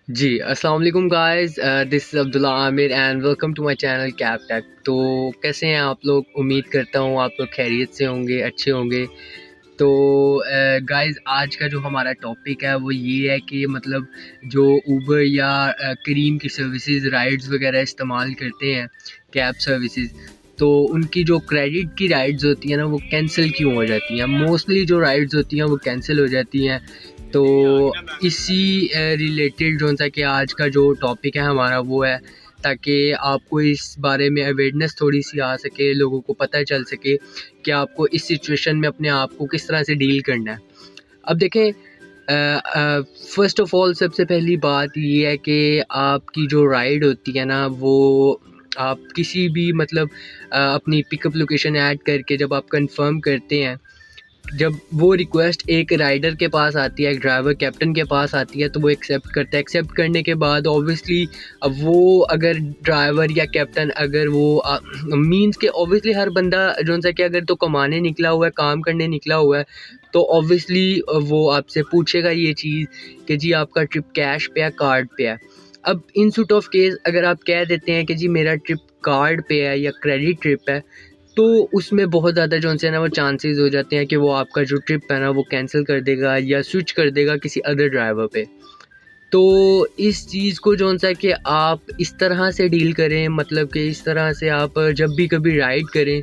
जी, अस्सलाम वालेकुम guys, this is Abdullah Aamir and welcome to my channel cab tech. तो कैसे हैं आप लोग? उम्मीद करता हूँ आप लोग खैरियत से होंगे, अच्छे होंगे। तो गाइज़, आज का जो हमारा टॉपिक है वो ये है कि मतलब जो ऊबर या करीम की सर्विसेज राइड्स वगैरह इस्तेमाल करते हैं, कैब सर्विसेज, तो उनकी जो क्रेडिट की राइड्स होती हैं ना वो कैंसिल क्यों हो जाती हैं? मोस्टली जो राइड्स होती हैं वो कैंसिल हो जाती हैं। तो इसी रिलेटेड जो सा कि आज का जो टॉपिक है हमारा वो है, ताकि आपको इस बारे में अवेयरनेस थोड़ी सी आ सके, लोगों को पता चल सके कि आपको इस सिचुएशन में अपने आप को किस तरह से डील करना है। अब देखें, फ़र्स्ट ऑफ़ ऑल सबसे पहली बात ये है कि आपकी जो राइड होती है ना वो आप किसी भी मतलब अपनी पिकअप लोकेशन ऐड करके जब आप कंफ़र्म करते हैं, जब वो रिक्वेस्ट एक राइडर के पास आती है, एक ड्राइवर कैप्टन के पास आती है, तो वो एक्सेप्ट करता है। एक्सेप्ट करने के बाद ऑब्वियसली अब वो अगर ड्राइवर या कैप्टन अगर वो मीन्स के ऑब्वियसली हर बंदा जो सा कि अगर तो कमाने निकला हुआ है, काम करने निकला हुआ है, तो ऑब्वियसली वो आपसे पूछेगा ये चीज़ कि जी आपका ट्रिप कैश पे है, कार्ड पे है। अब इन सूट ऑफ केस अगर आप कह देते हैं कि जी मेरा ट्रिप कार्ड पे है या क्रेडिट ट्रिप है, तो उसमें बहुत ज़्यादा जो है ना वो चांसेस हो जाते हैं कि वो आपका जो ट्रिप है ना वो कैंसिल कर देगा या स्विच कर देगा किसी अदर ड्राइवर पे। तो इस चीज़ को जो सा कि आप इस तरह से डील करें, मतलब कि इस तरह से आप जब भी कभी राइड करें,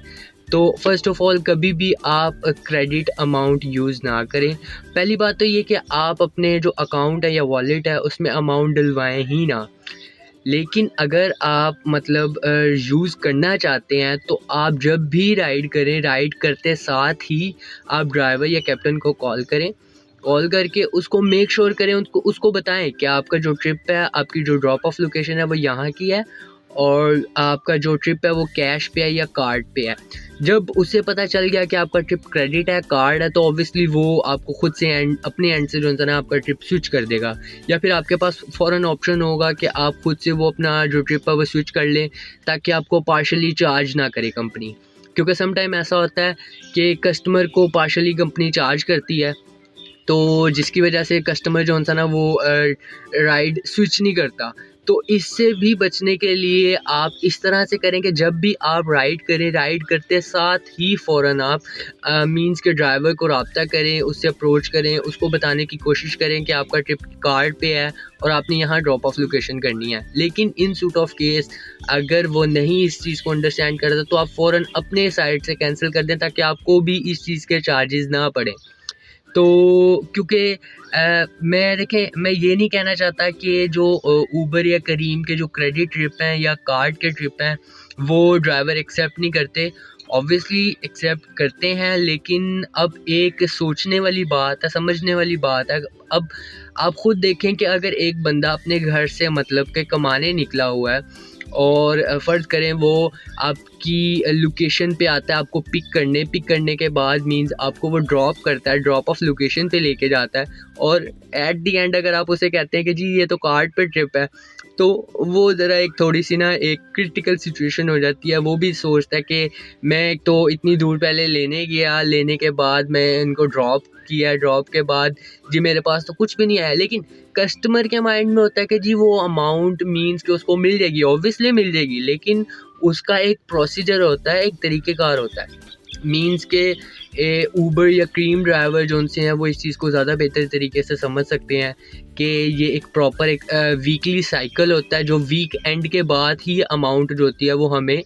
तो फ़र्स्ट ऑफ़ ऑल कभी भी आप क्रेडिट अमाउंट यूज़ ना करें। पहली बात तो ये कि आप अपने जो अकाउंट है या वॉलेट है उसमें अमाउंट डलवाएँ ही ना। लेकिन अगर आप मतलब यूज़ करना चाहते हैं, तो आप जब भी राइड करें, राइड करते साथ ही आप ड्राइवर या कैप्टन को कॉल करें। कॉल करके उसको मेक श्योर करें, उसको उसको बताएँ कि आपका जो ट्रिप है, आपकी जो ड्रॉप ऑफ लोकेशन है वो यहाँ की है और आपका जो ट्रिप है वो कैश पे है या कार्ड पे है। जब उसे पता चल गया कि आपका ट्रिप क्रेडिट है, कार्ड है, तो ऑब्वियसली वो आपको खुद से अपने एंड से जो है ना आपका ट्रिप स्विच कर देगा, या फिर आपके पास फ़ौरन ऑप्शन होगा कि आप खुद से वो अपना जो ट्रिप है वो स्विच कर लें, ताकि आपको पार्शियली चार्ज ना करे कंपनी। क्योंकि सम टाइम ऐसा होता है कि कस्टमर को पार्शियली कंपनी चार्ज करती है, तो जिसकी वजह से कस्टमर जो होता है ना वो राइड स्विच नहीं करता। तो इससे भी बचने के लिए आप इस तरह से करें कि जब भी आप राइड करें, राइड करते साथ ही फ़ौरन आप मीन्स के ड्राइवर को राब्ता करें, उससे अप्रोच करें, उसको बताने की कोशिश करें कि आपका ट्रिप कार्ड पे है और आपने यहाँ ड्रॉप ऑफ लोकेशन करनी है। लेकिन इन सूट ऑफ केस अगर वो नहीं इस चीज़ को अंडरस्टैंड करता, तो आप फ़ौरन अपने साइड से कैंसिल कर दें, ताकि आपको भी इस चीज़ के चार्जेस ना पड़ें। तो क्योंकि मैं देखें, मैं ये नहीं कहना चाहता कि जो ऊबर या करीम के जो क्रेडिट ट्रिप हैं या कार्ड के ट्रिप हैं वो ड्राइवर एक्सेप्ट नहीं करते। ऑब्वियसली एक्सेप्ट करते हैं, लेकिन अब एक सोचने वाली बात है, समझने वाली बात है। अब आप खुद देखें कि अगर एक बंदा अपने घर से मतलब के कमाने निकला हुआ है और फ़र्ज़ करें वो आपकी लोकेशन पे आता है आपको पिक करने के बाद मीन्स आपको वो ड्रॉप करता है, ड्रॉप ऑफ लोकेशन पे लेके जाता है, और एट द एंड अगर आप उसे कहते हैं कि जी ये तो कार्ड पे ट्रिप है, तो वो ज़रा एक थोड़ी-सी ना एक क्रिटिकल सिचुएशन हो जाती है। वो भी सोचता है कि मैं एक तो इतनी दूर पहले लेने गया, लेने के बाद मैं इनको ड्रॉप किया, ड्रॉप के बाद जी मेरे पास तो कुछ भी नहीं आया। लेकिन कस्टमर के माइंड में होता है कि जी वो अमाउंट मीन्स कि उसको मिल जाएगी, ऑब्वियसली मिल जाएगी, लेकिन उसका एक प्रोसीजर होता है, एक तरीक़ेकार होता है। मीन्स के ऊबर या क्रीम ड्राइवर जो उनसे हैं वो इस चीज़ को ज़्यादा बेहतर तरीके से समझ सकते हैं कि ये एक प्रॉपर एक वीकली साइकिल होता है, जो वीक एंड के बाद ही अमाउंट जो होती है वो हमें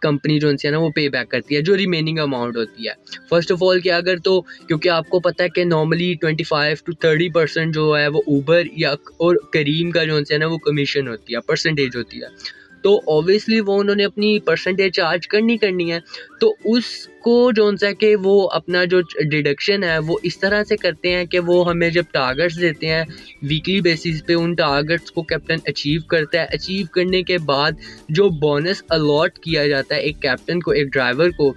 कंपनी जो उनसे है ना वो पे बैक करती है, जो रिमेनिंग अमाउंट होती है। फ़र्स्ट ऑफ़ ऑल कि अगर तो क्योंकि आपको पता है कि नॉर्मली 25 टू 30% जो है वो ऊबर या और करीम का जो उनसे है ना वो कमीशन होती है, परसेंटेज होती है। तो ऑब्वियसली वो उन्होंने अपनी परसेंटेज चार्ज करनी है। तो उसको जौन-सा कि वो अपना जो डिडक्शन है वो इस तरह से करते हैं कि वो हमें जब टारगेट्स देते हैं वीकली बेसिस पे, उन टारगेट्स को कैप्टन अचीव करता है। अचीव करने के बाद जो बोनस अलॉट किया जाता है एक कैप्टन को, एक ड्राइवर को,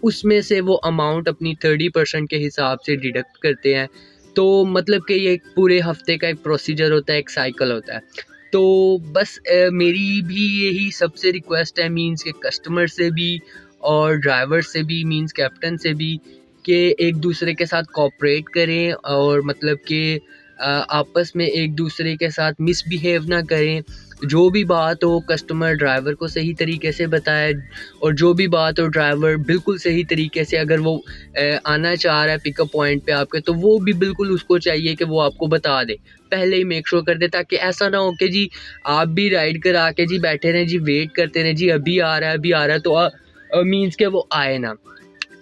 उसमें से वो अमाउंट अपनी 30% के हिसाब से डिडक्ट करते हैं। तो मतलब कि ये पूरे हफ़्ते का एक प्रोसीजर होता है, एक साइकिल होता है। तो बस मेरी भी यही सबसे रिक्वेस्ट है, मीन्स के कस्टमर से भी और ड्राइवर से भी, मीन्स कैप्टन से भी, कि एक दूसरे के साथ कोऑपरेट करें और मतलब कि आपस में एक दूसरे के साथ मिसबिहेव ना करें। जो भी बात हो कस्टमर ड्राइवर को सही तरीके से बताए, और जो भी बात हो ड्राइवर बिल्कुल सही तरीके से, अगर वो आना चाह रहा है पिकअप पॉइंट पे आपके, तो वो भी बिल्कुल उसको चाहिए कि वो आपको बता दे, पहले ही मेक श्योर कर दे, ताकि ऐसा ना हो कि जी आप भी राइड करा के जी बैठे रहें जी, वेट करते रहें जी अभी आ रहा है अभी आ रहा है, तो मीन्स के वो आए ना।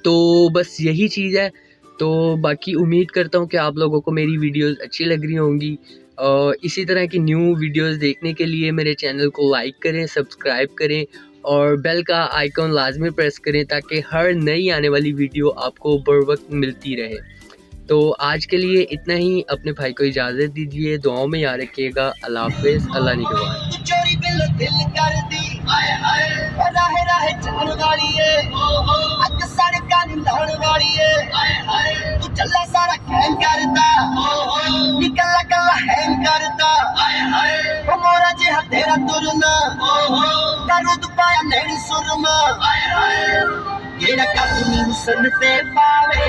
तो बस यही चीज़ है। तो बाकी उम्मीद करता हूँ कि आप लोगों को मेरी वीडियोस अच्छी लग रही होंगी। इसी तरह की न्यू वीडियोस देखने के लिए मेरे चैनल को लाइक करें, सब्सक्राइब करें और बेल का आइकॉन लाजमी प्रेस करें, ताकि हर नई आने वाली वीडियो आपको बर वक्त मिलती रहे। तो आज के लिए इतना ही। अपने भाई को इजाज़त दीजिए, दुआओं में याद रखिएगा। अल्लाह हाफ़िज़, अल्लाह निगहबान। चोरी बिल दिल कर दी राहे राहे चलण वाली है अग सड़कां नी लाउण वाली है तू चला सारा हैंग करदा नी कल्ला कल्ला हैंग करदा ओ मोरा जिहा तेरा तुरना करू तू पाया नैनी सुरमा जेड़ा कद मैनू सन ते पावे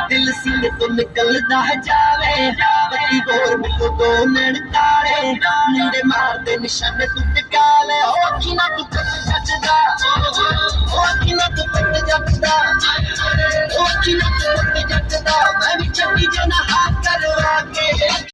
दिल सीने तो निकलदा जावे बत्ती बोर मुको दो नैन तारे मुंडे मारदे निशाने तू टिकाले ओ अखी ना तू तक जचदा ओ अखी ना तू तक जचदा ओ अखी ना तू तक जचदा मैं भी चंगी जना हाथ करवा के